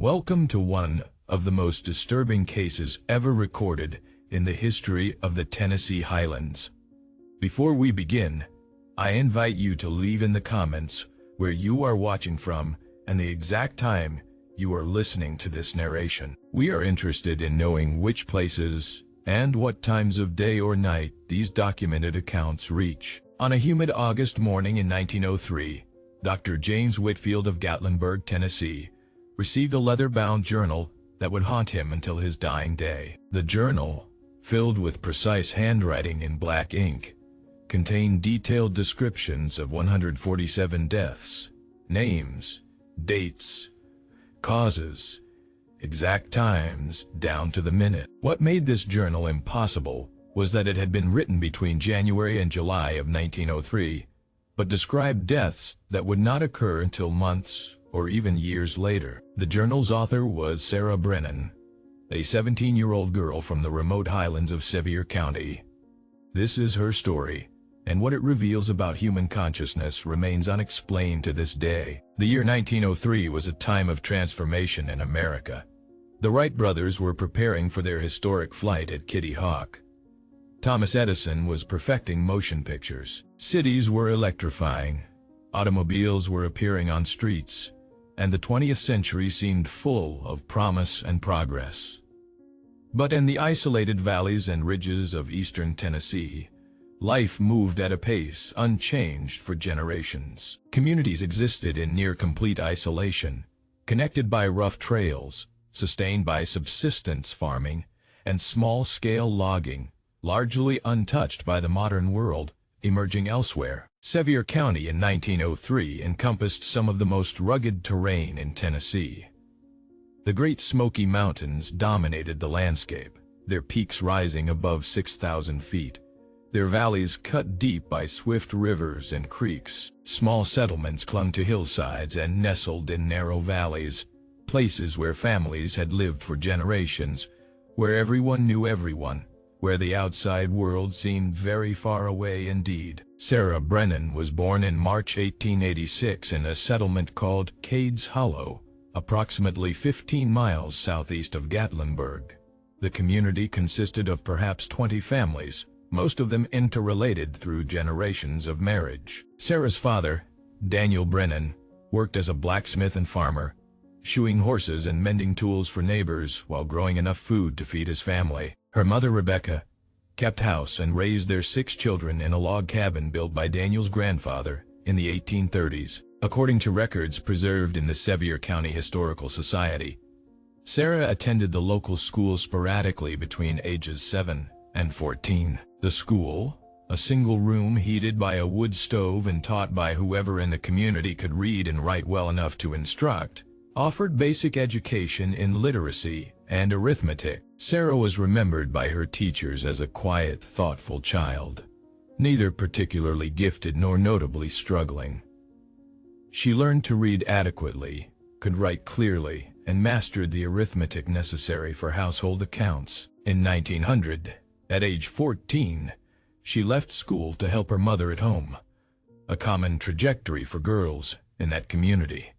Welcome to one of the most disturbing cases ever recorded in the history of the Tennessee Highlands. Before we begin, I invite you to leave in the comments where you are watching from and the exact time you are listening to this narration. We are interested in knowing which places and what times of day or night these documented accounts reach. On a humid August morning in 1903, Dr. James Whitfield of Gatlinburg, Tennessee, received a leather-bound journal that would haunt him until his dying day. The journal, filled with precise handwriting in black ink, contained detailed descriptions of 147 deaths, names, dates, causes, exact times, down to the minute. What made this journal impossible was that it had been written between January and July of 1903, but described deaths that would not occur until months or even years later. The journal's author was Sarah Brennan, a 17-year-old girl from the remote Highlands of Sevier County. This is her story, and what it reveals about human consciousness remains unexplained to this day. The year 1903 was a time of transformation in America. The Wright brothers were preparing for their historic flight at Kitty Hawk. Thomas Edison was perfecting motion pictures. Cities were electrifying. Automobiles were appearing on streets, and the 20th century seemed full of promise and progress. But in the isolated valleys and ridges of eastern Tennessee, life moved at a pace unchanged for generations. Communities existed in near-complete isolation, connected by rough trails, sustained by subsistence farming and small-scale logging, largely untouched by the modern world emerging elsewhere. Sevier County in 1903 encompassed some of the most rugged terrain in Tennessee. The Great Smoky Mountains dominated the landscape, their peaks rising above 6,000 feet, their valleys cut deep by swift rivers and creeks. Small settlements clung to hillsides and nestled in narrow valleys, places where families had lived for generations, where everyone knew everyone, where the outside world seemed very far away indeed. Sarah Brennan was born in March 1886 in a settlement called Cades Hollow, approximately 15 miles southeast of Gatlinburg. The community consisted of perhaps 20 families, most of them interrelated through generations of marriage. Sarah's father, Daniel Brennan, worked as a blacksmith and farmer, shoeing horses and mending tools for neighbors while growing enough food to feed his family. Her mother, Rebecca, kept house and raised their 6 children in a log cabin built by Daniel's grandfather in the 1830s. According to records preserved in the Sevier County Historical Society, Sarah attended the local school sporadically between ages 7 and 14. The school, a single room heated by a wood stove and taught by whoever in the community could read and write well enough to instruct, offered basic education in literacy and arithmetic. Sarah was remembered by her teachers as a quiet, thoughtful child, neither particularly gifted nor notably struggling. She learned to read adequately, could write clearly, and mastered the arithmetic necessary for household accounts. In 1900, at age 14, she left school to help her mother at home, a common trajectory for girls in that community.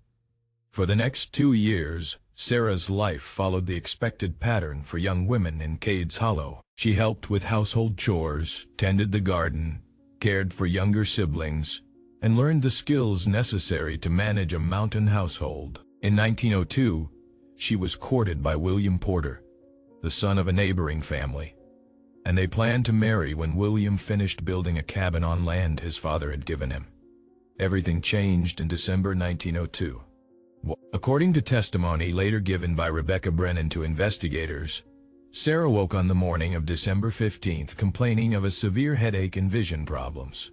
For the next 2 years, Sarah's life followed the expected pattern for young women in Cades Hollow. She helped with household chores, tended the garden, cared for younger siblings, and learned the skills necessary to manage a mountain household. In 1902, she was courted by William Porter, the son of a neighboring family, and they planned to marry when William finished building a cabin on land his father had given him. Everything changed in December 1902. According to testimony later given by Rebecca Brennan to investigators, Sarah woke on the morning of December 15th complaining of a severe headache and vision problems.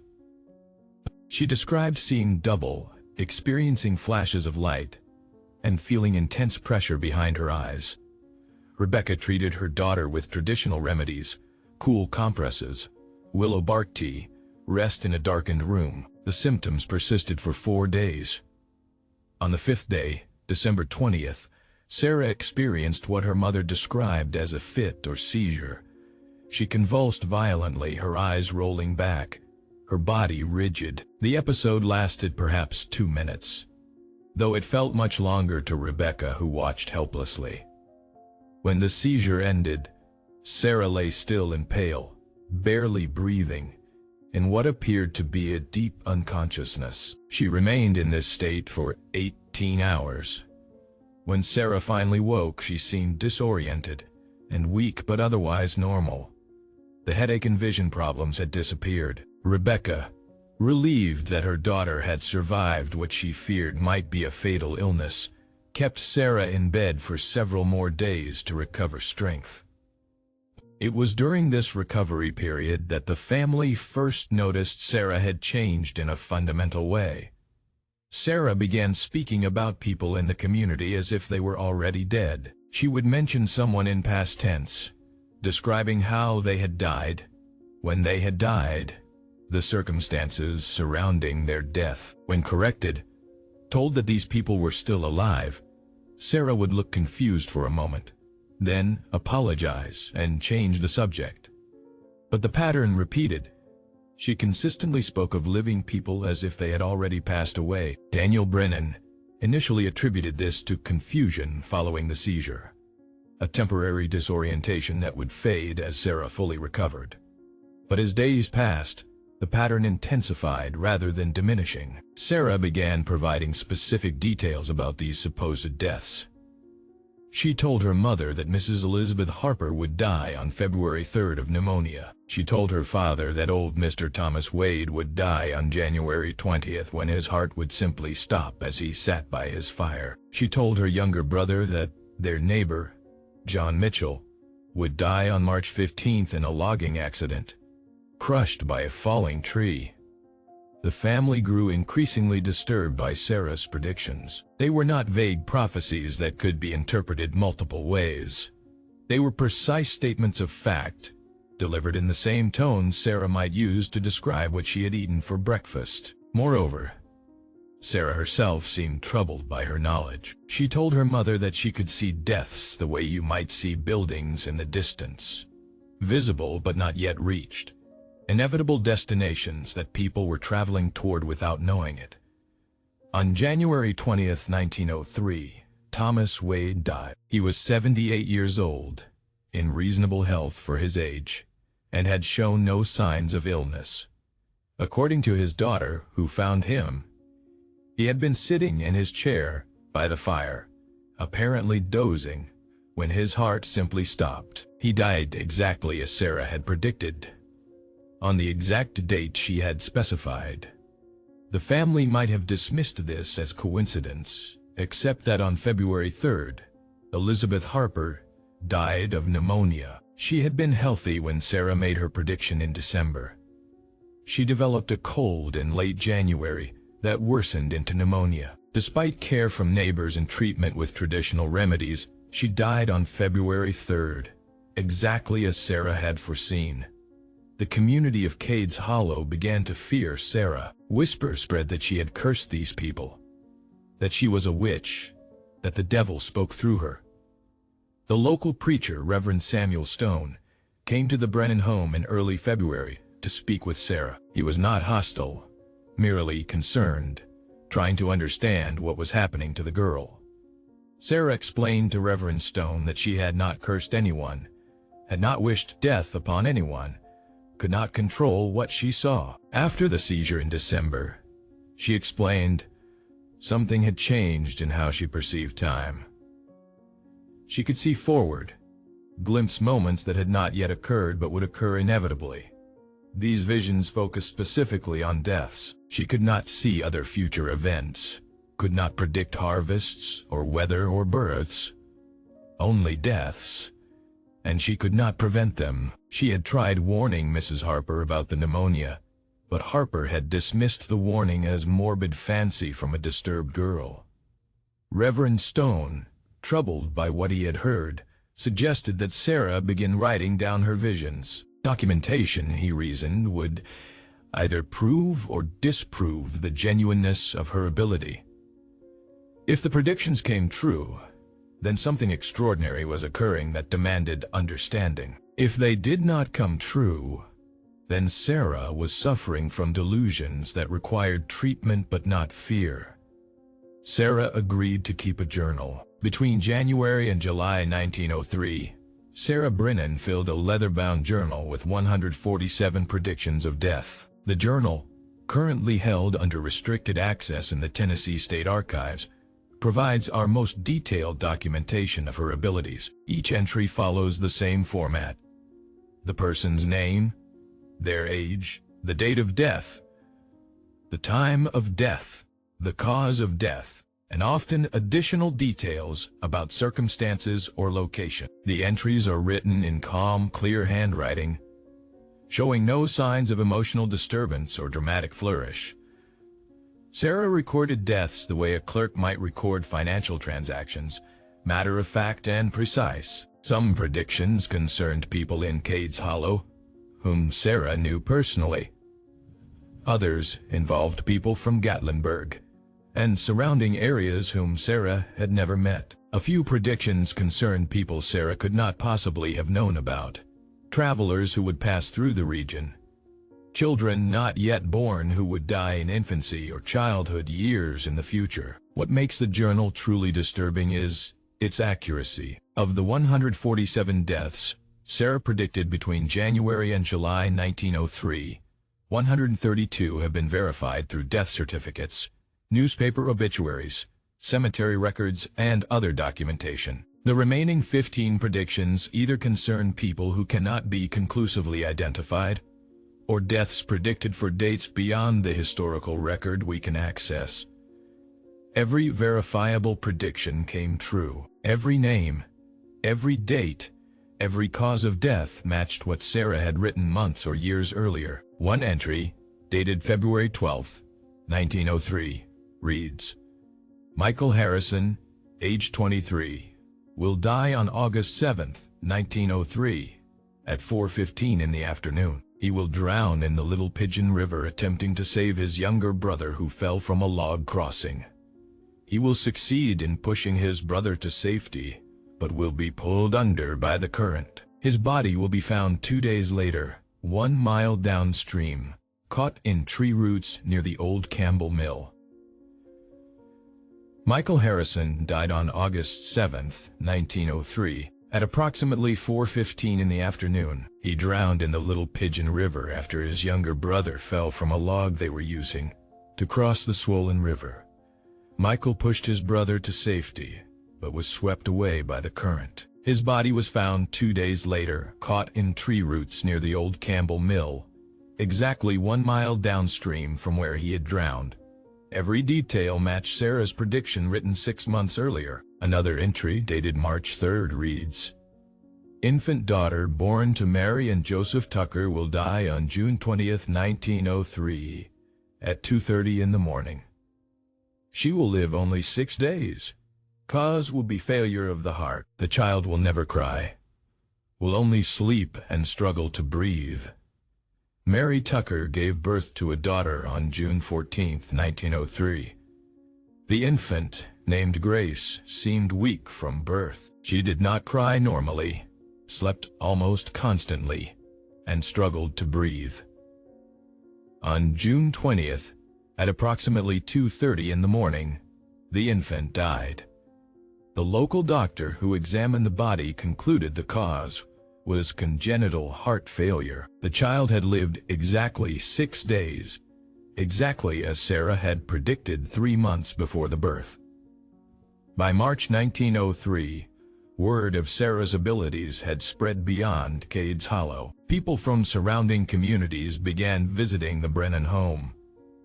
She described seeing double, experiencing flashes of light, and feeling intense pressure behind her eyes. Rebecca treated her daughter with traditional remedies, cool compresses, willow bark tea, rest in a darkened room. The symptoms persisted for 4 days. On the 5th day, December 20th, Sarah experienced what her mother described as a fit or seizure. She convulsed violently, her eyes rolling back, her body rigid. The episode lasted perhaps 2 minutes. though it felt much longer to Rebecca, who watched helplessly. When the seizure ended, Sarah lay still and pale, barely breathing, in what appeared to be a deep unconsciousness. She remained in this state for 18 hours. When Sarah finally woke, she seemed disoriented and weak but otherwise normal. The headache and vision problems had disappeared. Rebecca, relieved that her daughter had survived what she feared might be a fatal illness, kept Sarah in bed for several more days to recover strength. It was during this recovery period that the family first noticed Sarah had changed in a fundamental way. Sarah began speaking about people in the community as if they were already dead. She would mention someone in past tense, describing how they had died, when they had died, the circumstances surrounding their death. When corrected, told that these people were still alive, Sarah would look confused for a moment, then apologize and change the subject. But the pattern repeated. She consistently spoke of living people as if they had already passed away. Daniel Brennan initially attributed this to confusion following the seizure, a temporary disorientation that would fade as Sarah fully recovered. But as days passed, the pattern intensified rather than diminishing. Sarah began providing specific details about these supposed deaths. She told her mother that Mrs. Elizabeth Harper would die on February 3rd of pneumonia. She told her father that old Mr. Thomas Wade would die on January 20th when his heart would simply stop as he sat by his fire. She told her younger brother that their neighbor, John Mitchell, would die on March 15th in a logging accident, crushed by a falling tree. The family grew increasingly disturbed by Sarah's predictions. They were not vague prophecies that could be interpreted multiple ways. They were precise statements of fact, delivered in the same tone Sarah might use to describe what she had eaten for breakfast. Moreover, Sarah herself seemed troubled by her knowledge. She told her mother that she could see deaths the way you might see buildings in the distance, visible but not yet reached. Inevitable destinations that people were traveling toward without knowing it. On January 20th, 1903, Thomas Wade died. He was 78 years old, in reasonable health for his age, and had shown no signs of illness. According to his daughter, who found him, he had been sitting in his chair by the fire, apparently dozing, when his heart simply stopped. He died exactly as Sarah had predicted, on the exact date she had specified. The family might have dismissed this as coincidence, except that on February 3rd, Elizabeth Harper died of pneumonia. She had been healthy when Sarah made her prediction in December. She developed a cold in late January that worsened into pneumonia. Despite care from neighbors and treatment with traditional remedies, she died on February 3rd, exactly as Sarah had foreseen. The community of Cades Hollow began to fear Sarah. Whispers spread that she had cursed these people, that she was a witch, that the devil spoke through her. The local preacher, Reverend Samuel Stone, came to the Brennan home in early February to speak with Sarah. He was not hostile, merely concerned, trying to understand what was happening to the girl. Sarah explained to Reverend Stone that she had not cursed anyone, had not wished death upon anyone, could not control what she saw. After the seizure in December, she explained, something had changed in how she perceived time. She could see forward, glimpse moments that had not yet occurred but would occur inevitably. These visions focused specifically on deaths. She could not see other future events, could not predict harvests or weather or births, only deaths, and she could not prevent them. She had tried warning Mrs. Harper about the pneumonia, but Harper had dismissed the warning as morbid fancy from a disturbed girl. Reverend Stone, troubled by what he had heard, suggested that Sarah begin writing down her visions. Documentation, he reasoned, would either prove or disprove the genuineness of her ability. If the predictions came true, then something extraordinary was occurring that demanded understanding. If they did not come true, then Sarah was suffering from delusions that required treatment but not fear. Sarah agreed to keep a journal. Between January and July 1903, Sarah Brennan filled a leather-bound journal with 147 predictions of death. The journal, currently held under restricted access in the Tennessee State Archives, provides our most detailed documentation of her abilities. Each entry follows the same format: the person's name, their age, the date of death, the time of death, the cause of death, and often additional details about circumstances or location. The entries are written in calm, clear handwriting, showing no signs of emotional disturbance or dramatic flourish. Sarah recorded deaths the way a clerk might record financial transactions, matter-of-fact and precise. Some predictions concerned people in Cades Hollow, whom Sarah knew personally. Others involved people from Gatlinburg and surrounding areas whom Sarah had never met. A few predictions concerned people Sarah could not possibly have known about: travelers who would pass through the region, children not yet born who would die in infancy or childhood years in the future. What makes the journal truly disturbing is its accuracy. Of the 147 deaths Sarah predicted between January and July 1903, 132 have been verified through death certificates, newspaper obituaries, cemetery records, and other documentation. The remaining 15 predictions either concern people who cannot be conclusively identified, or deaths predicted for dates beyond the historical record we can access. Every verifiable prediction came true. Every name, every date, every cause of death matched what Sarah had written months or years earlier. One entry, dated February 12, 1903, reads, "Michael Harrison, age 23, will die on August 7, 1903, at 4:15 in the afternoon. He will drown in the Little Pigeon River attempting to save his younger brother who fell from a log crossing. He will succeed in pushing his brother to safety, but will be pulled under by the current. His body will be found 2 days later, 1 mile downstream, caught in tree roots near the old Campbell Mill." Michael Harrison died on August 7, 1903, at approximately 4:15 in the afternoon. He drowned in the Little Pigeon River after his younger brother fell from a log they were using to cross the swollen river. Michael pushed his brother to safety, but was swept away by the current. His body was found 2 days later, caught in tree roots near the old Campbell Mill, exactly 1 mile downstream from where he had drowned. Every detail matched Sarah's prediction written 6 months earlier. Another entry dated March 3 reads, "Infant daughter born to Mary and Joseph Tucker will die on June 20, 1903, at 2:30 in the morning. She will live only 6 days. Cause will be failure of the heart. The child will never cry, will only sleep and struggle to breathe. Mary Tucker gave birth to a daughter on June 14, 1903. The infant, named Grace, seemed weak from birth. She did not cry normally, slept almost constantly, and struggled to breathe. On June 20th, at approximately 2:30 in the morning, the infant died. The local doctor who examined the body concluded the cause was congenital heart failure. The child had lived exactly 6 days, exactly as Sarah had predicted 3 months before the birth. By March 1903, word of Sarah's abilities had spread beyond Cades Hollow. People from surrounding communities began visiting the Brennan home,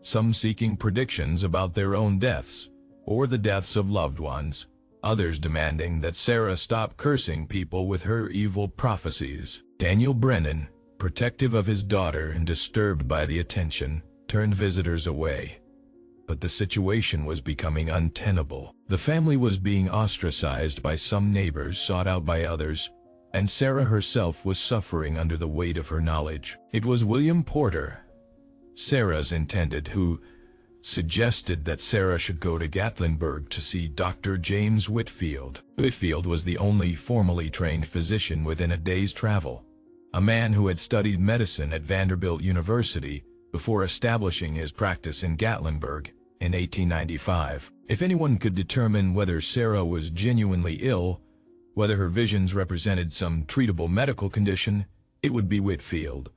some seeking predictions about their own deaths or the deaths of loved ones, others demanding that Sarah stop cursing people with her evil prophecies. Daniel Brennan, protective of his daughter and disturbed by the attention, turned visitors away. But the situation was becoming untenable. The family was being ostracized by some neighbors, sought out by others, and Sarah herself was suffering under the weight of her knowledge. It was William Porter, Sarah's intended, who suggested that Sarah should go to Gatlinburg to see Dr. James Whitfield. Whitfield was the only formally trained physician within a day's travel, a man who had studied medicine at Vanderbilt University before establishing his practice in Gatlinburg in 1895. If anyone could determine whether Sarah was genuinely ill, whether her visions represented some treatable medical condition, it would be Whitfield.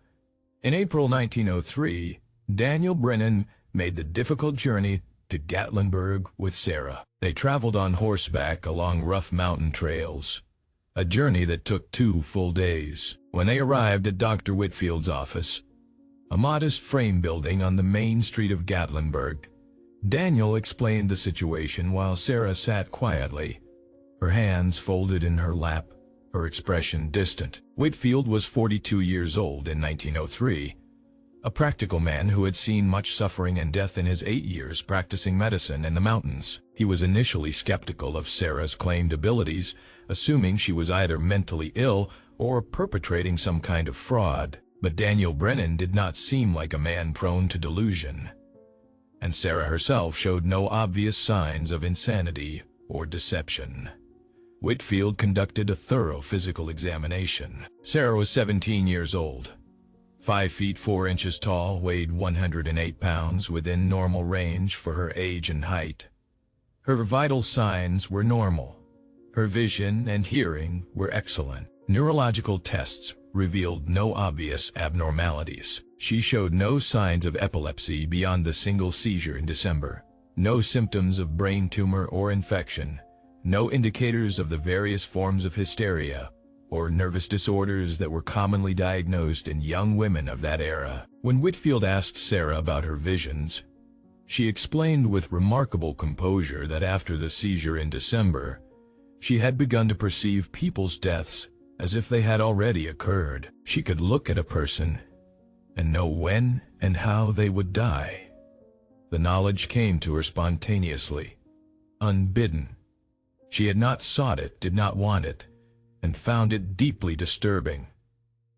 In April 1903, Daniel Brennan made the difficult journey to Gatlinburg with Sarah. They traveled on horseback along rough mountain trails, a journey that took 2 full days. When they arrived at Dr. Whitfield's office, a modest frame building on the main street of Gatlinburg, Daniel explained the situation while Sarah sat quietly, her hands folded in her lap, her expression distant. Whitfield was 42 years old in 1903, a practical man who had seen much suffering and death in his 8 years practicing medicine in the mountains. He was initially skeptical of Sarah's claimed abilities, assuming she was either mentally ill or perpetrating some kind of fraud. But Daniel Brennan did not seem like a man prone to delusion, and Sarah herself showed no obvious signs of insanity or deception. Whitfield conducted a thorough physical examination. Sarah was 17 years old, 5 feet 4 inches tall, weighed 108 pounds, within normal range for her age and height. Her vital signs were normal. Her vision and hearing were excellent. Neurological tests revealed no obvious abnormalities. She showed no signs of epilepsy beyond the single seizure in December, no symptoms of brain tumor or infection, no indicators of the various forms of hysteria or nervous disorders that were commonly diagnosed in young women of that era. When Whitfield asked Sarah about her visions, she explained with remarkable composure that after the seizure in December, she had begun to perceive people's deaths as if they had already occurred. She could look at a person and know when and how they would die. The knowledge came to her spontaneously, unbidden. She had not sought it, did not want it, and found it deeply disturbing.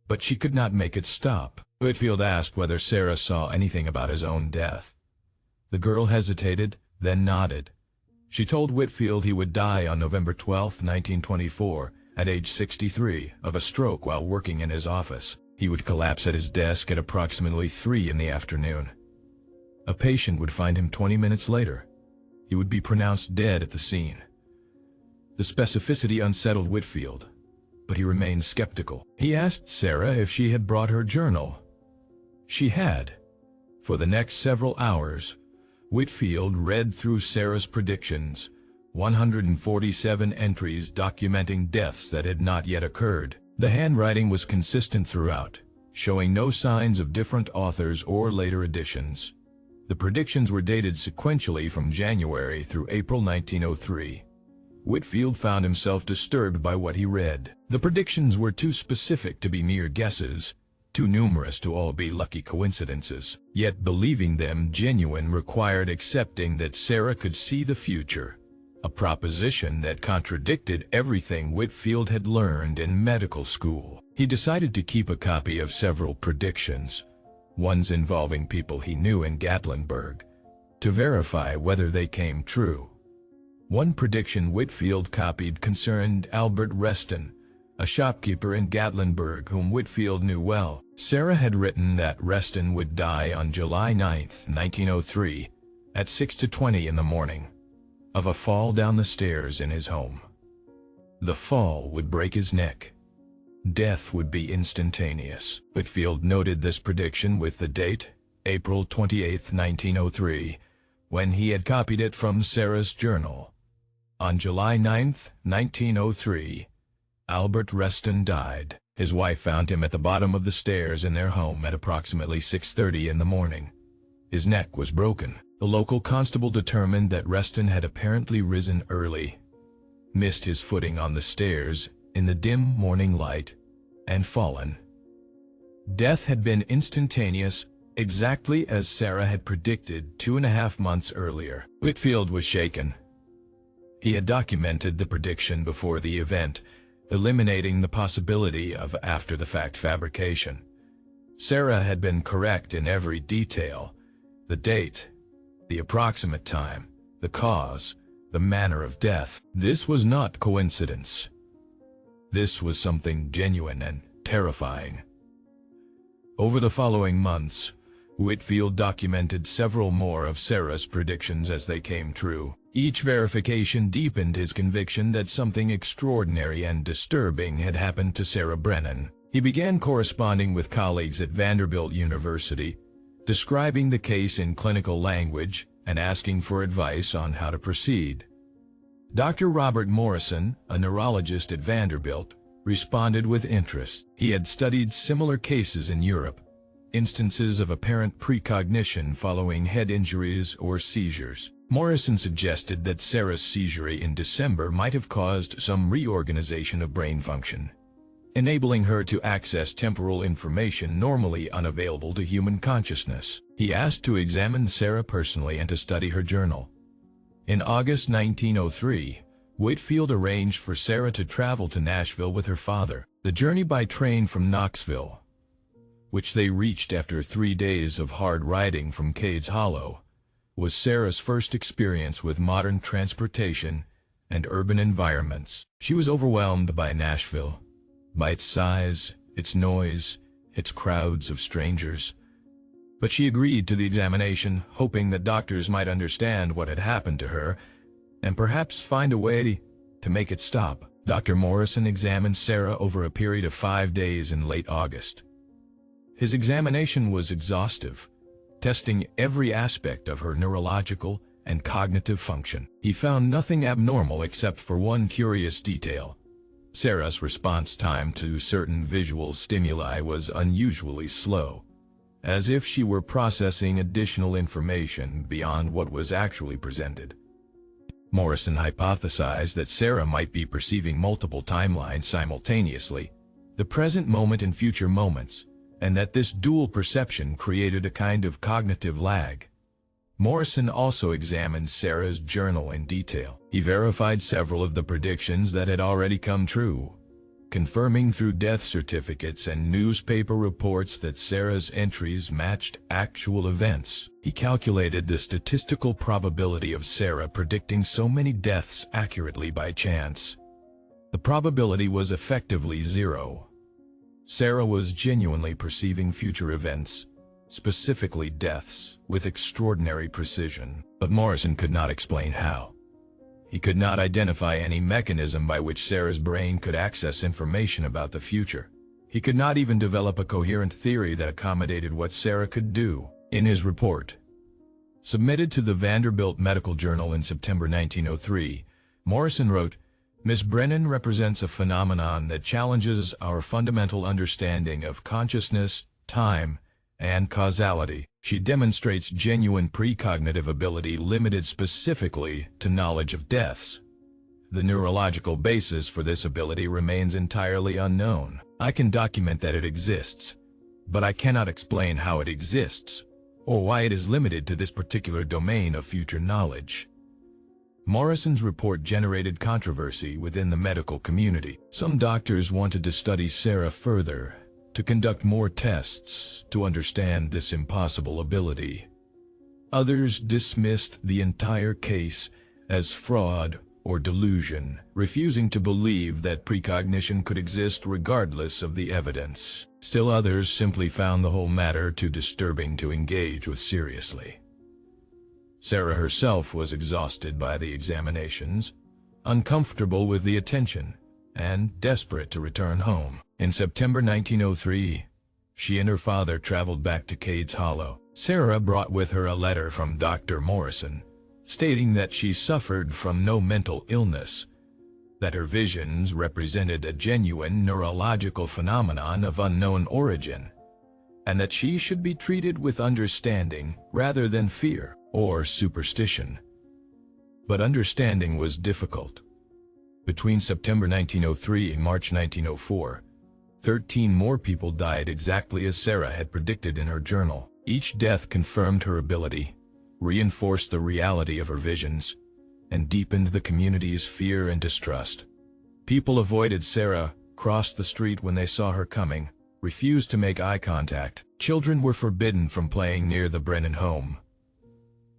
But she could not make it stop. Whitfield asked whether Sarah saw anything about his own death. The girl hesitated, then nodded. She told Whitfield he would die on November 12, 1924, at age 63, of a stroke while working in his office. He would collapse at his desk at approximately 3 in the afternoon. A patient would find him 20 minutes later. He would be pronounced dead at the scene. The specificity unsettled Whitfield, but he remained skeptical. He asked Sarah if she had brought her journal. She had. For the next several hours, Whitfield read through Sarah's predictions, 147 entries documenting deaths that had not yet occurred. The handwriting was consistent throughout, showing no signs of different authors or later editions. The predictions were dated sequentially from January through April 1903. Whitfield found himself disturbed by what he read. The predictions were too specific to be mere guesses, too numerous to all be lucky coincidences. Yet believing them genuine required accepting that Sarah could see the future, a proposition that contradicted everything Whitfield had learned in medical school. He decided to keep a copy of several predictions, ones involving people he knew in Gatlinburg, to verify whether they came true. One prediction Whitfield copied concerned Albert Reston, a shopkeeper in Gatlinburg whom Whitfield knew well. Sarah had written that Reston would die on July 9, 1903, at 6:20 in the morning, of a fall down the stairs in his home. The fall would break his neck. Death would be instantaneous. Whitfield noted this prediction with the date, April 28, 1903, when he had copied it from Sarah's journal. On July 9, 1903, Albert Reston died. His wife found him at the bottom of the stairs in their home at approximately 6:30 in the morning. His neck was broken. The local constable determined that Reston had apparently risen early, missed his footing on the stairs in the dim morning light, and fallen. Death had been instantaneous, exactly as Sarah had predicted 2.5 months earlier. Whitfield was shaken. He had documented the prediction before the event, eliminating the possibility of after-the-fact fabrication. Sarah had been correct in every detail: the date, the approximate time, the cause, the manner of death. This was not coincidence. This was something genuine and terrifying. Over the following months, Whitfield documented several more of Sarah's predictions as they came true. Each verification deepened his conviction that something extraordinary and disturbing had happened to Sarah Brennan. He began corresponding with colleagues at Vanderbilt University, describing the case in clinical language and asking for advice on how to proceed. Dr. Robert Morrison, a neurologist at Vanderbilt, responded with interest. He had studied similar cases in Europe, instances of apparent precognition following head injuries or seizures. Morrison suggested that Sarah's seizure in December might have caused some reorganization of brain function, enabling her to access temporal information normally unavailable to human consciousness. He asked to examine Sarah personally and to study her journal. In August 1903, Whitfield arranged for Sarah to travel to Nashville with her father. The journey by train from Knoxville, which they reached after 3 days of hard riding from Cades Hollow, was Sarah's first experience with modern transportation and urban environments. She was overwhelmed by Nashville, by its size, its noise, its crowds of strangers. But she agreed to the examination, hoping that doctors might understand what had happened to her and perhaps find a way to make it stop. Dr. Morrison examined Sarah over a period of 5 days in late August. His examination was exhaustive, testing every aspect of her neurological and cognitive function. He found nothing abnormal except for one curious detail. Sarah's response time to certain visual stimuli was unusually slow, as if she were processing additional information beyond what was actually presented. Morrison hypothesized that Sarah might be perceiving multiple timelines simultaneously, the present moment and future moments, and that this dual perception created a kind of cognitive lag. Morrison also examined Sarah's journal in detail. He verified several of the predictions that had already come true, confirming through death certificates and newspaper reports that Sarah's entries matched actual events. He calculated the statistical probability of Sarah predicting so many deaths accurately by chance. The probability was effectively zero. Sarah was genuinely perceiving future events, specifically deaths, with extraordinary precision. But Morrison could not explain how. He could not identify any mechanism by which Sarah's brain could access information about the future. He could not even develop a coherent theory that accommodated what Sarah could do. In his report, submitted to the Vanderbilt Medical Journal in September 1903, Morrison wrote, "Miss Brennan represents a phenomenon that challenges our fundamental understanding of consciousness, time, and causality. She demonstrates genuine precognitive ability limited specifically to knowledge of deaths. The neurological basis for this ability remains entirely unknown. I can document that it exists, but I cannot explain how it exists, or why it is limited to this particular domain of future knowledge." Morrison's report generated controversy within the medical community. Some doctors wanted to study Sarah further, to conduct more tests to understand this impossible ability. Others dismissed the entire case as fraud or delusion, refusing to believe that precognition could exist regardless of the evidence. Still others simply found the whole matter too disturbing to engage with seriously. Sarah herself was exhausted by the examinations, uncomfortable with the attention, and desperate to return home. In September 1903, she and her father traveled back to Cades Hollow. Sarah brought with her a letter from Dr. Morrison, stating that she suffered from no mental illness, that her visions represented a genuine neurological phenomenon of unknown origin, and that she should be treated with understanding rather than fear or superstition. But understanding was difficult. Between September 1903 and March 1904, 13 more people died exactly as Sarah had predicted in her journal. Each death confirmed her ability, reinforced the reality of her visions, and deepened the community's fear and distrust. People avoided Sarah, crossed the street when they saw her coming, refused to make eye contact. Children were forbidden from playing near the Brennan home.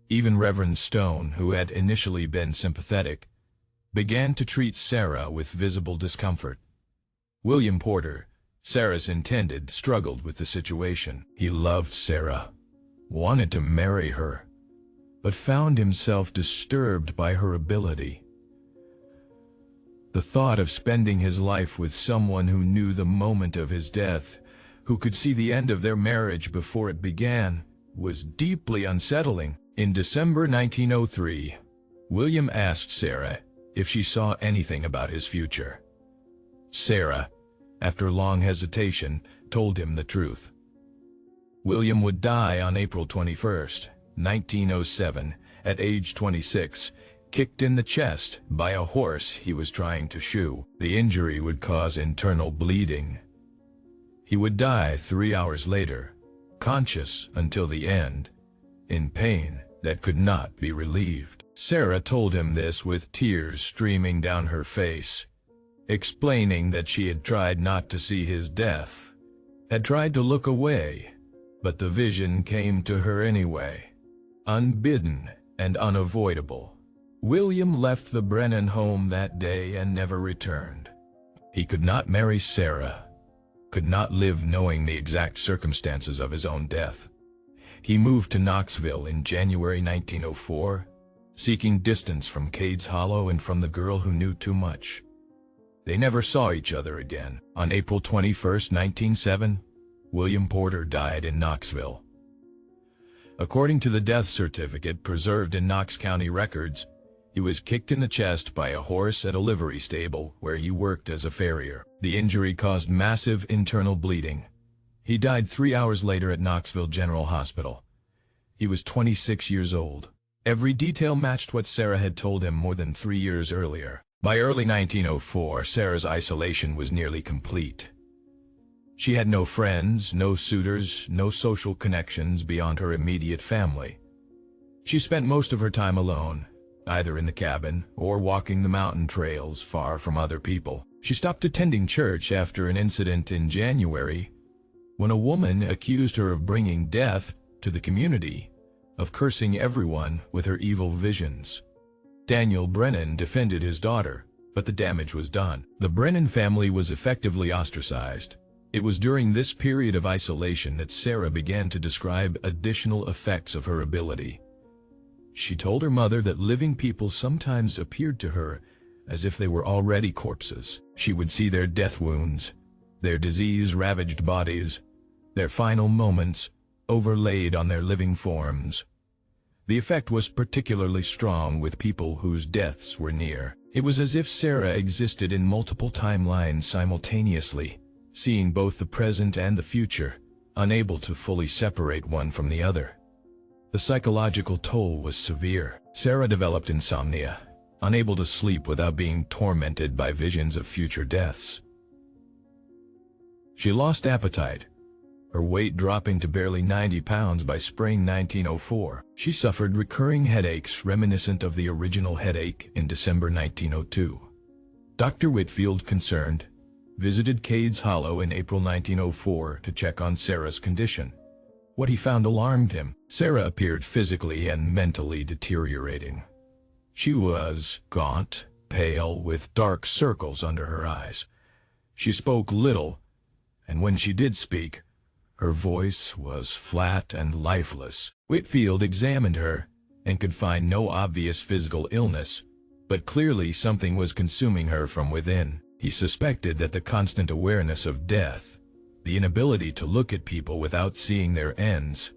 Even Reverend Stone, who had initially been sympathetic, began to treat Sarah with visible discomfort. William Porter, Sarah's intended, struggled with the situation. He loved Sarah, wanted to marry her, but found himself disturbed by her ability. The thought of spending his life with someone who knew the moment of his death, who could see the end of their marriage before it began, was deeply unsettling. In December 1903, William asked Sarah if she saw anything about his future. Sarah, after long hesitation, told him the truth. William would die on April 21, 1907, at age 26, kicked in the chest by a horse he was trying to shoe. The injury would cause internal bleeding. He would die 3 hours later, conscious until the end, in pain that could not be relieved. Sarah told him this with tears streaming down her face, explaining that she had tried not to see his death, had tried to look away, but the vision came to her anyway, unbidden and unavoidable. William left the Brennan home that day and never returned. He could not marry Sarah, could not live knowing the exact circumstances of his own death. He moved to Knoxville in January 1904, seeking distance from Cades Hollow and from the girl who knew too much. They never saw each other again. On April 21, 1907, William Porter died in Knoxville. According to the death certificate preserved in Knox County records, he was kicked in the chest by a horse at a livery stable where he worked as a farrier. The injury caused massive internal bleeding. He died 3 hours later at Knoxville General Hospital. He was 26 years old. Every detail matched what Sarah had told him more than 3 years earlier. By early 1904, Sarah's isolation was nearly complete. She had no friends, no suitors, no social connections beyond her immediate family. She spent most of her time alone, either in the cabin or walking the mountain trails far from other people. She stopped attending church after an incident in January when a woman accused her of bringing death to the community, of cursing everyone with her evil visions. Daniel Brennan defended his daughter, but the damage was done. The Brennan family was effectively ostracized. It was during this period of isolation that Sarah began to describe additional effects of her ability. She told her mother that living people sometimes appeared to her as if they were already corpses. She would see their death wounds, their disease-ravaged bodies, their final moments overlaid on their living forms. The effect was particularly strong with people whose deaths were near. It was as if Sarah existed in multiple timelines simultaneously, seeing both the present and the future, unable to fully separate one from the other. The psychological toll was severe. Sarah developed insomnia, unable to sleep without being tormented by visions of future deaths. She lost appetite, her weight dropping to barely 90 pounds by spring 1904. She suffered recurring headaches reminiscent of the original headache in December 1902. Dr. Whitfield, concerned, visited Cades Hollow in April 1904 to check on Sarah's condition. What he found alarmed him. Sarah appeared physically and mentally deteriorating. She was gaunt, pale, with dark circles under her eyes. She spoke little, and when she did speak, her voice was flat and lifeless. Whitfield examined her and could find no obvious physical illness, but clearly something was consuming her from within. He suspected that the constant awareness of death, the inability to look at people without seeing their ends,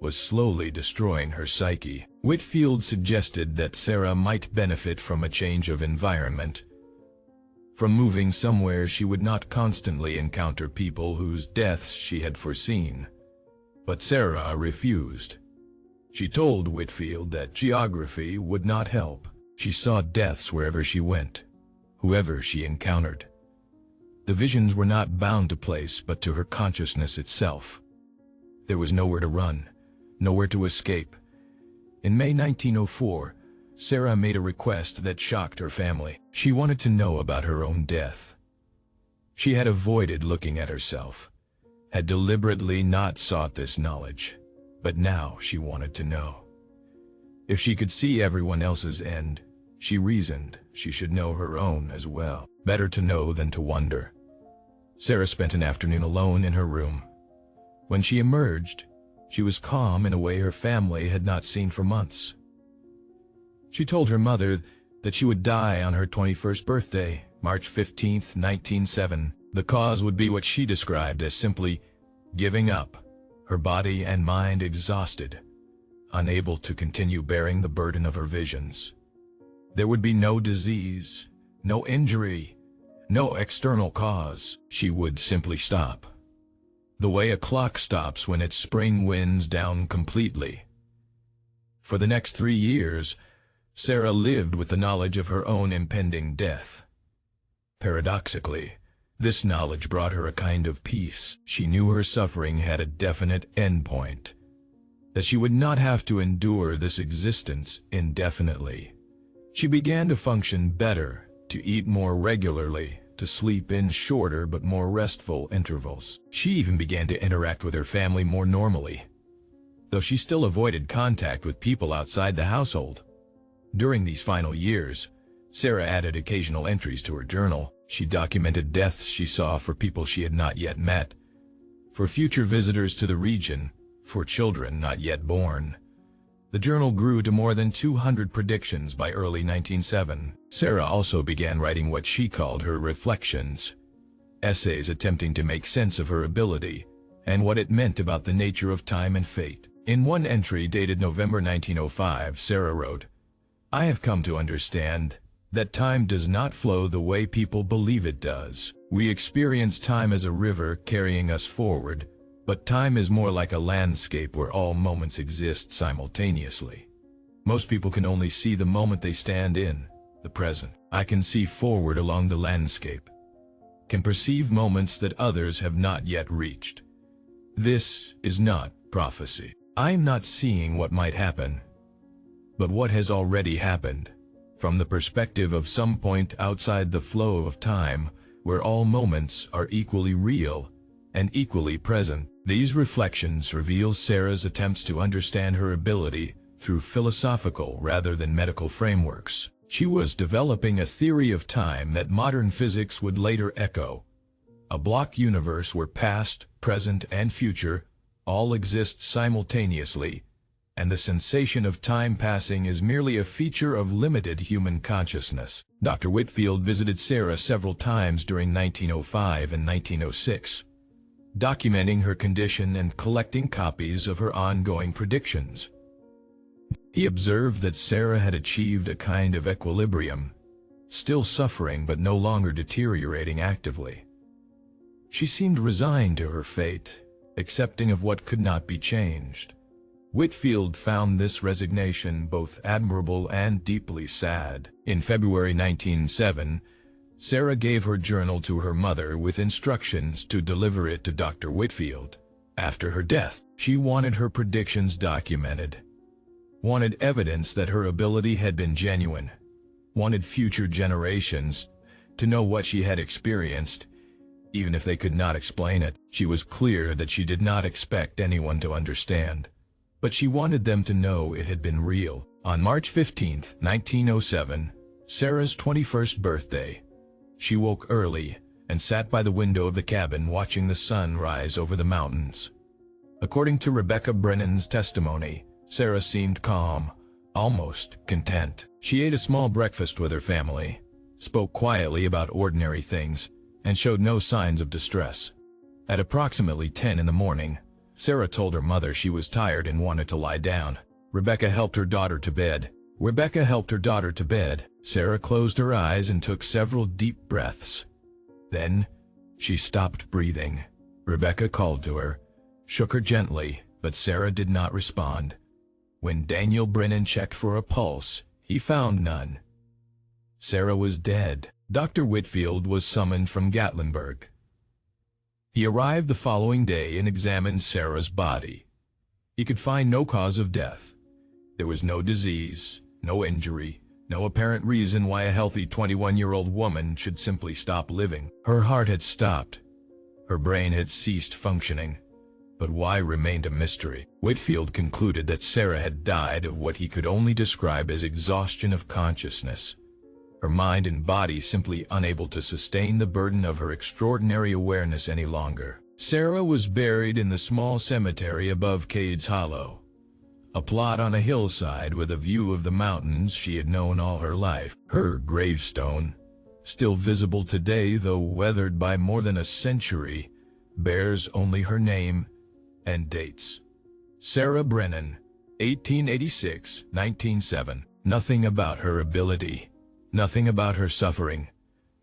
was slowly destroying her psyche. Whitfield suggested that Sarah might benefit from a change of environment, from moving somewhere she would not constantly encounter people whose deaths she had foreseen. But Sarah refused. She told Whitfield that geography would not help. She saw deaths wherever she went, whoever she encountered. The visions were not bound to place but to her consciousness itself. There was nowhere to run, nowhere to escape. In May 1904, Sarah made a request that shocked her family. She wanted to know about her own death. She had avoided looking at herself, had deliberately not sought this knowledge, but now she wanted to know. If she could see everyone else's end, she reasoned she should know her own as well. Better to know than to wonder. Sarah spent an afternoon alone in her room. When she emerged, She was calm in a way her family had not seen for months. She told her mother that she would die on her 21st birthday, March 15, 1907. The cause would be what she described as simply giving up, her body and mind exhausted, unable to continue bearing the burden of her visions. There would be no disease, no injury, no external cause. She would simply stop. The way a clock stops when its spring winds down completely. For the next 3 years, Sarah lived with the knowledge of her own impending death. Paradoxically, this knowledge brought her a kind of peace. She knew her suffering had a definite endpoint, that she would not have to endure this existence indefinitely. She began to function better, to eat more regularly, to sleep in shorter but more restful intervals. She even began to interact with her family more normally, though she still avoided contact with people outside the household. During these final years, Sarah added occasional entries to her journal. She documented deaths she saw for people she had not yet met, for future visitors to the region, for children not yet born. The journal grew to more than 200 predictions by early 1907. Sarah also began writing what she called her reflections, essays attempting to make sense of her ability and what it meant about the nature of time and fate. In one entry dated November 1905, Sarah wrote, "I have come to understand that time does not flow the way people believe it does. We experience time as a river carrying us forward, but time is more like a landscape where all moments exist simultaneously. Most people can only see the moment they stand in, the present. I can see forward along the landscape, can perceive moments that others have not yet reached. This is not prophecy. I am not seeing what might happen, but what has already happened, from the perspective of some point outside the flow of time, where all moments are equally real and equally present." These reflections reveal Sarah's attempts to understand her ability through philosophical rather than medical frameworks. She was developing a theory of time that modern physics would later echo, a block universe where past, present, and future all exist simultaneously, and the sensation of time passing is merely a feature of limited human consciousness. Dr. Whitfield visited Sarah several times during 1905 and 1906, documenting her condition and collecting copies of her ongoing predictions. He observed that Sarah had achieved a kind of equilibrium, still suffering but no longer deteriorating actively. She seemed resigned to her fate, accepting of what could not be changed. Whitfield found this resignation both admirable and deeply sad. In February 1907, Sarah gave her journal to her mother with instructions to deliver it to Dr. Whitfield. After her death, she wanted her predictions documented, wanted evidence that her ability had been genuine, wanted future generations to know what she had experienced, even if they could not explain it. She was clear that she did not expect anyone to understand, but she wanted them to know it had been real. On March 15, 1907, Sarah's 21st birthday, she woke early and sat by the window of the cabin watching the sun rise over the mountains. According to Rebecca Brennan's testimony, Sarah seemed calm, almost content. She ate a small breakfast with her family, spoke quietly about ordinary things, and showed no signs of distress. At approximately 10 in the morning, Sarah told her mother she was tired and wanted to lie down. Rebecca helped her daughter to bed. Sarah closed her eyes and took several deep breaths. Then, she stopped breathing. Rebecca called to her, shook her gently, but Sarah did not respond. When Daniel Brennan checked for a pulse, he found none. Sarah was dead. Dr. Whitfield was summoned from Gatlinburg. He arrived the following day and examined Sarah's body. He could find no cause of death. There was no disease, no injury, no apparent reason why a healthy 21-year-old woman should simply stop living. Her heart had stopped. Her brain had ceased functioning. But why remained a mystery. Whitfield concluded that Sarah had died of what he could only describe as exhaustion of consciousness, her mind and body simply unable to sustain the burden of her extraordinary awareness any longer. Sarah was buried in the small cemetery above Cades Hollow, a plot on a hillside with a view of the mountains she had known all her life. Her gravestone, still visible today though weathered by more than a century, bears only her name and dates. Sarah Brennan, 1886-1907. Nothing about her ability, nothing about her suffering,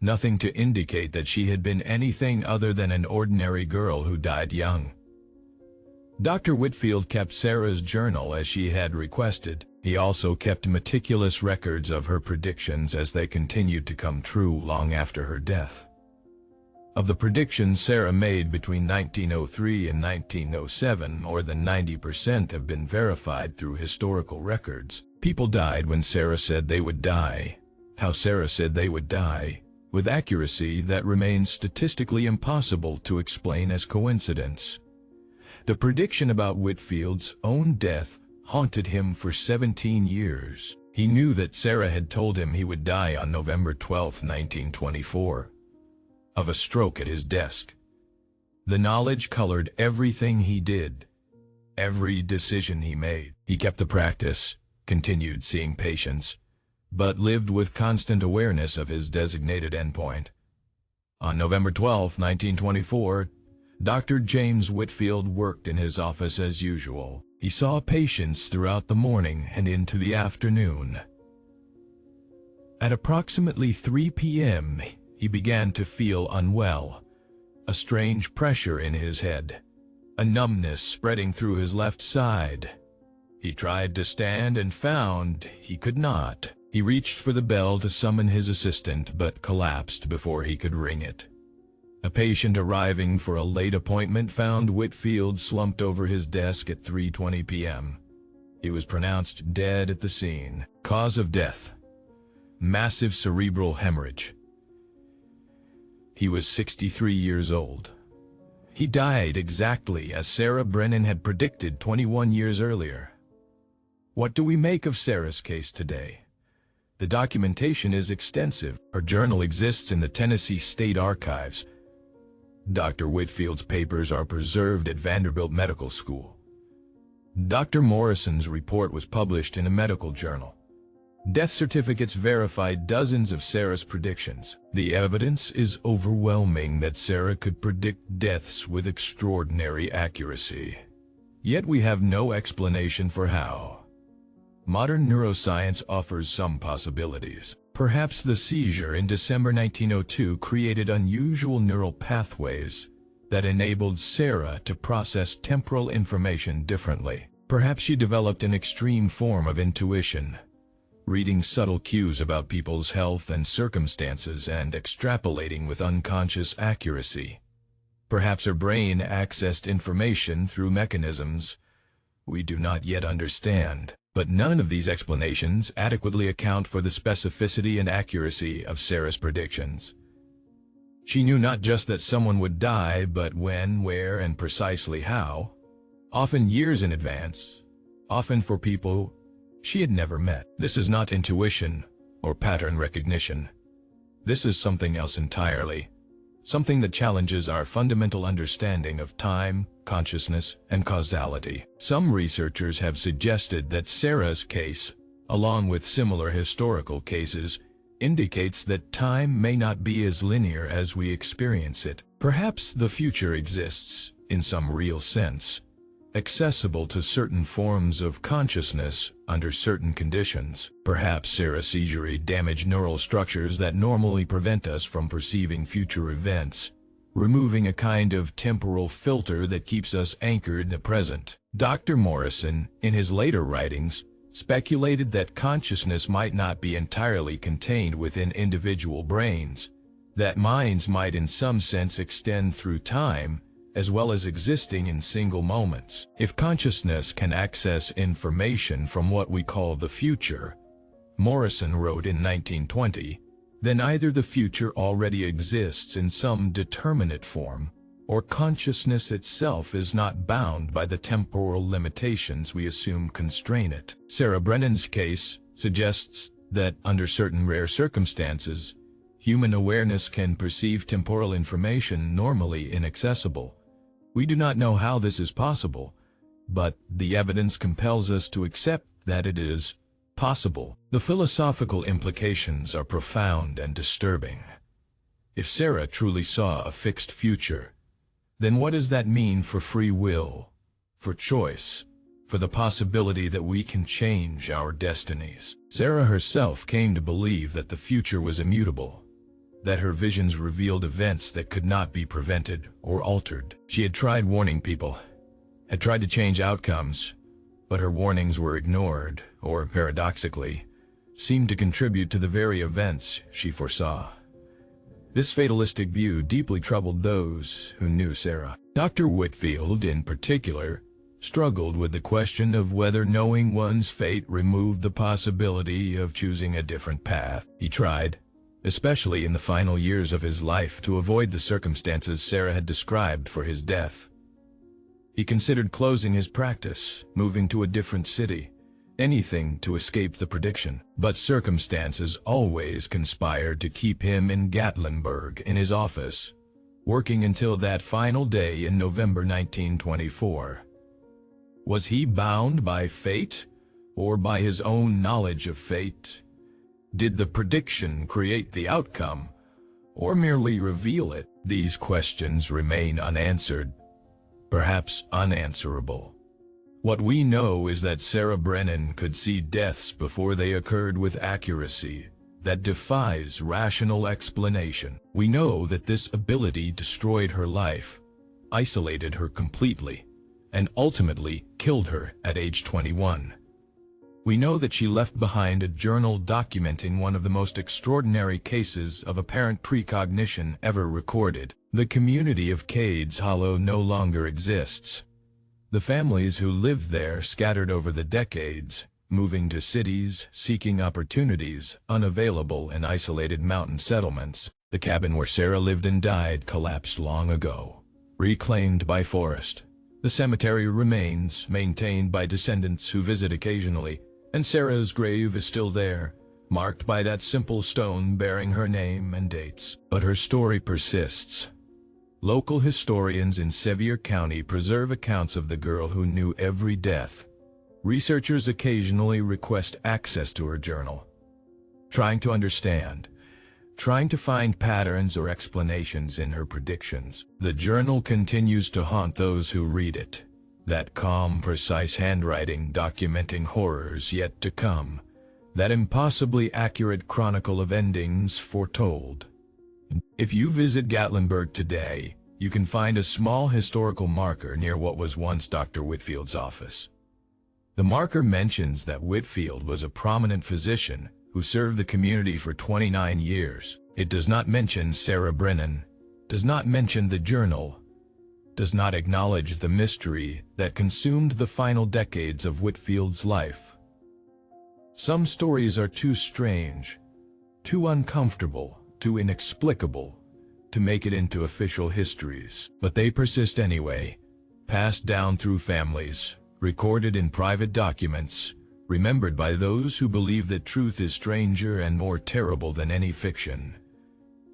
nothing to indicate that she had been anything other than an ordinary girl who died young. Dr. Whitfield kept Sarah's journal as she had requested. He also kept meticulous records of her predictions as they continued to come true long after her death. Of the predictions Sarah made between 1903 and 1907, more than 90% have been verified through historical records. People died when Sarah said they would die, how Sarah said they would die, with accuracy that remains statistically impossible to explain as coincidence. The prediction about Whitfield's own death haunted him for 17 years. He knew that Sarah had told him he would die on November 12, 1924, of a stroke at his desk. The knowledge colored everything he did, every decision he made. He kept the practice, continued seeing patients, but lived with constant awareness of his designated endpoint. On November 12, 1924, Dr. James Whitfield worked in his office as usual. He saw patients throughout the morning and into the afternoon. At approximately 3 p.m., he began to feel unwell, a strange pressure in his head, a numbness spreading through his left side. He tried to stand and found he could not. He reached for the bell to summon his assistant but collapsed before he could ring it. A patient arriving for a late appointment found Whitfield slumped over his desk at 3:20 p.m. He was pronounced dead at the scene. Cause of death: massive cerebral hemorrhage. He was 63 years old. He died exactly as Sarah Brennan had predicted 21 years earlier. What do we make of Sarah's case today? The documentation is extensive. Her journal exists in the Tennessee State Archives. Dr. Whitfield's papers are preserved at Vanderbilt Medical School. Dr. Morrison's report was published in a medical journal. Death certificates verified dozens of Sarah's predictions. The evidence is overwhelming that Sarah could predict deaths with extraordinary accuracy. Yet we have no explanation for how. Modern neuroscience offers some possibilities. Perhaps the seizure in December 1902 created unusual neural pathways that enabled Sarah to process temporal information differently. Perhaps she developed an extreme form of intuition, reading subtle cues about people's health and circumstances and extrapolating with unconscious accuracy. Perhaps her brain accessed information through mechanisms we do not yet understand. But none of these explanations adequately account for the specificity and accuracy of Sarah's predictions. She knew not just that someone would die, but when, where, and precisely how, often years in advance, often for people she had never met. This is not intuition or pattern recognition. This is something else entirely, something that challenges our fundamental understanding of time, consciousness, and causality. Some researchers have suggested that Sarah's case, along with similar historical cases, indicates that time may not be as linear as we experience it. Perhaps the future exists, in some real sense, accessible to certain forms of consciousness under certain conditions. Perhaps Sarah's seizure damaged neural structures that normally prevent us from perceiving future events, removing a kind of temporal filter that keeps us anchored in the present. Dr. Morrison, in his later writings, speculated that consciousness might not be entirely contained within individual brains, that minds might in some sense extend through time, as well as existing in single moments. If consciousness can access information from what we call the future, Morrison wrote in 1920, then either the future already exists in some determinate form, or consciousness itself is not bound by the temporal limitations we assume constrain it. Sarah Brennan's case suggests that under certain rare circumstances, human awareness can perceive temporal information normally inaccessible, We do not know how this is possible, but the evidence compels us to accept that it is possible. The philosophical implications are profound and disturbing. If Sarah truly saw a fixed future, then what does that mean for free will, for choice, for the possibility that we can change our destinies? Sarah herself came to believe that the future was immutable, that her visions revealed events that could not be prevented or altered. She had tried warning people, had tried to change outcomes, but her warnings were ignored, or paradoxically, seemed to contribute to the very events she foresaw. This fatalistic view deeply troubled those who knew Sarah. Dr. Whitfield, in particular, struggled with the question of whether knowing one's fate removed the possibility of choosing a different path. He tried, especially in the final years of his life, to avoid the circumstances Sarah had described for his death. He considered closing his practice, moving to a different city, anything to escape the prediction. But circumstances always conspired to keep him in Gatlinburg in his office, working until that final day in November 1924. Was he bound by fate, or by his own knowledge of fate? Did the prediction create the outcome, or merely reveal it? These questions remain unanswered, perhaps unanswerable. What we know is that Sarah Brennan could see deaths before they occurred with accuracy that defies rational explanation. We know that this ability destroyed her life, isolated her completely, and ultimately killed her at age 21. We know that she left behind a journal documenting one of the most extraordinary cases of apparent precognition ever recorded. The community of Cades Hollow no longer exists. The families who lived there scattered over the decades, moving to cities, seeking opportunities unavailable in isolated mountain settlements. The cabin where Sarah lived and died collapsed long ago, reclaimed by forest. The cemetery remains, maintained by descendants who visit occasionally, and Sarah's grave is still there, marked by that simple stone bearing her name and dates. But her story persists. Local historians in Sevier County preserve accounts of the girl who knew every death. Researchers occasionally request access to her journal, trying to understand, trying to find patterns or explanations in her predictions. The journal continues to haunt those who read it, that calm, precise handwriting documenting horrors yet to come, that impossibly accurate chronicle of endings foretold. If you visit Gatlinburg today, you can find a small historical marker near what was once Dr. Whitfield's office. The marker mentions that Whitfield was a prominent physician who served the community for 29 years. It does not mention Sarah Brennan, does not mention the journal, does not acknowledge the mystery that consumed the final decades of Whitfield's life. Some stories are too strange, too uncomfortable, too inexplicable to make it into official histories, but they persist anyway, passed down through families, recorded in private documents, remembered by those who believe that truth is stranger and more terrible than any fiction.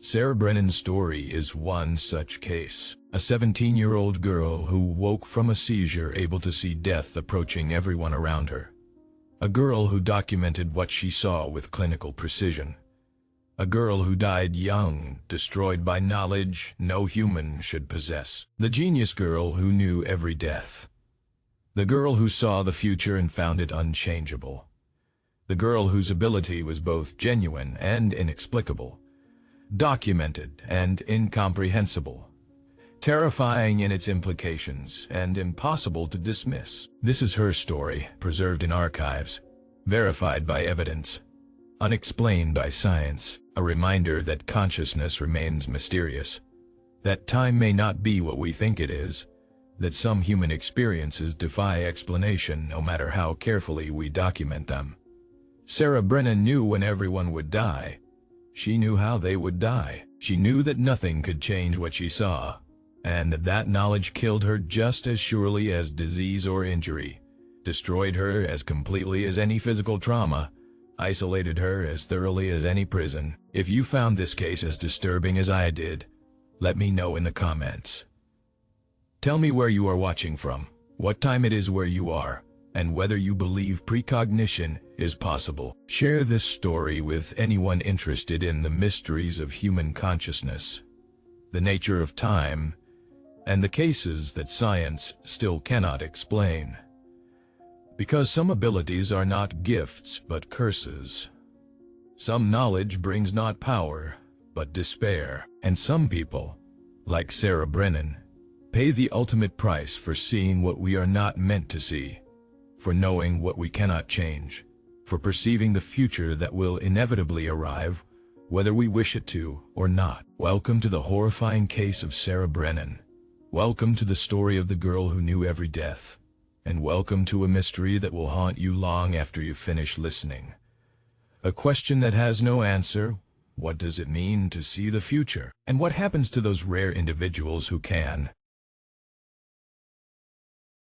Sarah Brennan's story is one such case. A 17-year-old girl who woke from a seizure able to see death approaching everyone around her. A girl who documented what she saw with clinical precision. A girl who died young, destroyed by knowledge no human should possess. The genius girl who knew every death. The girl who saw the future and found it unchangeable. The girl whose ability was both genuine and inexplicable, documented and incomprehensible, terrifying in its implications and impossible to dismiss. This is her story, preserved in archives, verified by evidence, unexplained by science, a reminder that consciousness remains mysterious, that time may not be what we think it is, that some human experiences defy explanation no matter how carefully we document them. Sarah Brennan knew when everyone would die. She knew how they would die. She knew that nothing could change what she saw, and that knowledge killed her just as surely as disease or injury, destroyed her as completely as any physical trauma, isolated her as thoroughly as any prison. If you found this case as disturbing as I did, let me know in the comments. Tell me where you are watching from, what time it is where you are, and whether you believe precognition is possible. Share this story with anyone interested in the mysteries of human consciousness, the nature of time, and the cases that science still cannot explain. Because some abilities are not gifts but curses. Some knowledge brings not power but despair. And some people, like Sarah Brennan, pay the ultimate price for seeing what we are not meant to see, for knowing what we cannot change, for perceiving the future that will inevitably arrive, whether we wish it to or not. Welcome to the horrifying case of Sarah Brennan. Welcome to the story of the girl who knew every death. And welcome to a mystery that will haunt you long after you finish listening. A question that has no answer: what does it mean to see the future? And what happens to those rare individuals who can?